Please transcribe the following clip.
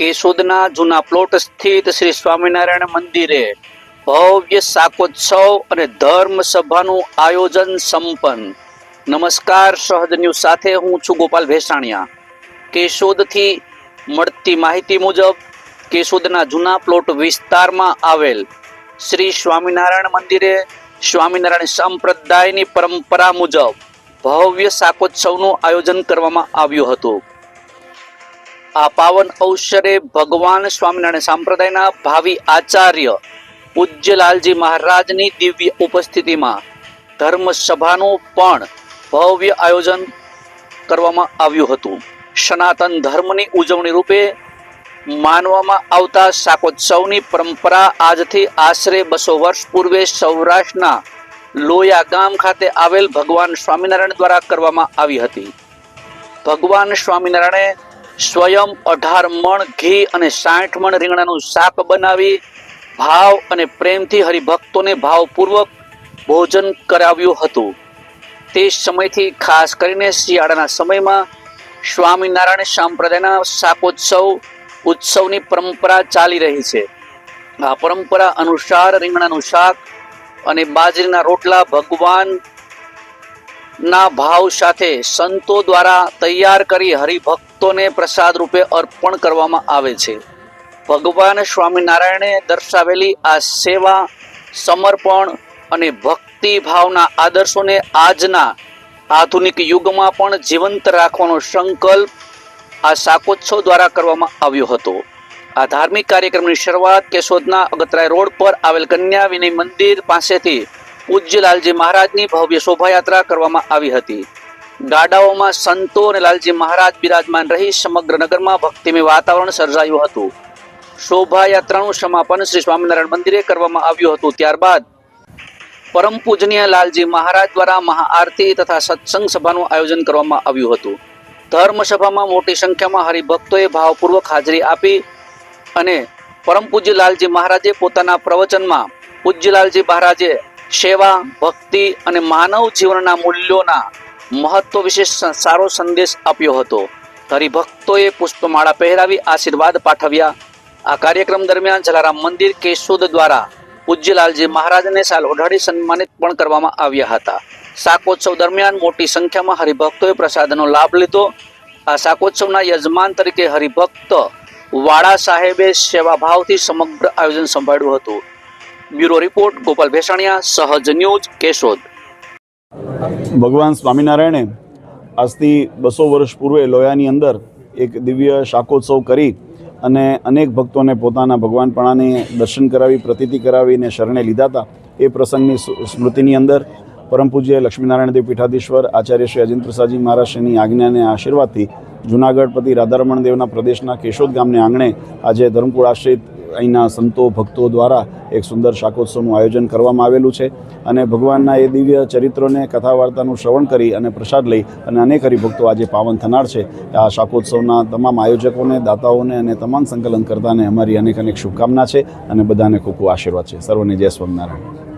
કેશોદના જૂના પ્લોટ સ્થિત શ્રી સ્વામિનારાયણ મંદિરે ભવ્ય શાકોત્સવ અને ધર્મ સભાનું આયોજન સંપન્ન। નમસ્કાર, સહજ ન્યૂઝ સાથે હું છું ગોપાલ ભેસાણિયા। કેશોદથી મળતી માહિતી મુજબ કેશોદના જૂના પ્લોટ વિસ્તારમાં આવેલ શ્રી સ્વામિનારાયણ મંદિરે સ્વામિનારાયણ સંપ્રદાયની પરંપરા મુજબ ભવ્ય શાકોત્સવનું આયોજન કરવામાં આવ્યું હતું। આ પાવન અવસરે ભગવાન સ્વામિનારાયણ સંપ્રદાયના ભાવિ આચાર્ય પૂજ્ય લાલજી મહારાજની દિવ્ય ઉપસ્થિતિમાં ધર્મ સભાનું પણ ભવ્ય આયોજન કરવામાં આવ્યું હતું। સનાતન ધર્મની ઉજવણી રૂપે માનવામાં આવતા શાકોત્સવની પરંપરા આજથી આશરે 200 વર્ષ પૂર્વે સૌરાષ્ટ્રના લોયા ગામ ખાતે આવેલ ભગવાન સ્વામિનારાયણ દ્વારા કરવામાં આવી હતી। ભગવાન સ્વામિનારાયણે સ્વયં 18 મણ ઘી અને 60 મણ રીંગણાનું શાક બનાવી ભાવ અને પ્રેમથી હરિભક્તોને ભાવપૂર્વક ભોજન કરાવ્યું હતું। તે સમયથી ખાસ કરીને શિયાળાના સમયમાં સ્વામિનારાયણ સંપ્રદાયના શાકોત્સવ ઉત્સવની પરંપરા ચાલી રહી છે। આ પરંપરા અનુસાર રીંગણાનું શાક અને બાજરીના રોટલા ભગવાનના ભાવ સાથે સંતો દ્વારા તૈયાર કરી હરિભક્તોને પ્રસાદ રૂપે અર્પણ કરવામાં આવે છે। ભગવાન સ્વામિનારાયણે દર્શાવેલી આ સેવા, સમર્પણ અને ભક્તિ ભાવના આદર્શોને આજના આધુનિક યુગમાં પણ જીવંત રાખવાનો સંકલ્પ આ શાકોત્સવ દ્વારા કરવામાં આવ્યો હતો। આ ધાર્મિક કાર્યક્રમની શરૂઆત કેશોદના અગતરાય રોડ પર આવેલ કન્યા વિનય મંદિર પાસેથી પૂજ્ય લાલજી મહારાજની ભવ્ય શોભાયાત્રા કરવામાં આવી હતી। ગાડાઓમાં સંતો અને લાલજી મહારાજ બિરાજમાન રહી સમગ્ર નગરમાં ભક્તિમય વાતાવરણ સર્જાયું હતું। શોભાયાત્રાનું સમાપન શ્રી સ્વામિનારાયણ મંદિરે કરવામાં આવ્યું હતું। ત્યારબાદ પરમ પૂજનીય લાલજી મહારાજ દ્વારા મહાઆરતી તથા સત્સંગ સભાનું આયોજન કરવામાં આવ્યું હતું। ધર્મ સભામાં મોટી સંખ્યામાં હરિભક્તોએ ભાવપૂર્વક હાજરી આપી અને પરમ પૂજ્ય લાલજી મહારાજે પોતાના પ્રવચનમાં પૂજ્ય લાલજી મહારાજે સેવા, ભક્તિ અને માનવ જીવનના મૂલ્યોના મહત્વ વિશે સારો સંદેશ આપ્યો હતો। હરિભક્તોએ પુષ્પમાળા પહેરાવી આશીર્વાદ પાઠવ્યા। આ કાર્યક્રમ દરમિયાન જલારામ મંદિર કેશોદ દ્વારા પૂજ્ય લાલજી મહારાજને શાલ ઓઢાડી સન્માનિત પણ કરવામાં આવ્યા હતા। શાકોત્સવ દરમિયાન મોટી સંખ્યામાં હરિભક્તોએ પ્રસાદનો લાભ લીધો। આ શાકોત્સવના યજમાન તરીકે હરિભક્ત વાળા સાહેબે સેવાભાવથી સમગ્ર આયોજન સંભાળ્યું હતું। બ્યુરો રિપોર્ટ ગોપાલ ભેસાણિયા, સહજ ન્યૂઝ, કેશોદ। ભગવાન સ્વામિનારાયણે આજથી 200 વર્ષ પૂર્વે લોયાની અંદર એક દિવ્ય શાકોત્સવ કરી અને અનેક ભક્તોને પોતાના ભગવાનપણાને દર્શન કરાવી, પ્રતીતિ કરાવીને શરણે લીધા હતા। એ પ્રસંગની સ્મૃતિની અંદર પરમ પૂજ્ય લક્ષ્મીનારાયણ દેવ પીઠાધીશ્વર આચાર્ય શ્રી અજેન્દ્ર પ્રસાદજી મહારાજશ્રીની આજ્ઞાને આશીર્વાદથી જૂનાગઢ પતિ રાધારમણ દેવના પ્રદેશના કેશોદ ગામને આંગણે આજે ધર્મકુળ આશ્રિત અહીંના સંતો ભક્તો દ્વારા એક સુંદર શાકોત્સવનું આયોજન કરવામાં આવેલું છે અને ભગવાનના એ દિવ્ય ચરિત્રોને કથા વાર્તાનું શ્રવણ કરી અને પ્રસાદ લઈ અને અનેક હરિભક્તો આજે પાવન થનાર છે। આ શાકોત્સવના તમામ આયોજકોને, દાતાઓને અને તમામ સંકલનકર્તાને અમારી અનેક શુભકામના છે અને બધાને ખૂબ ખૂબ આશીર્વાદ છે। સર્વને જય સ્વામિનારાયણ।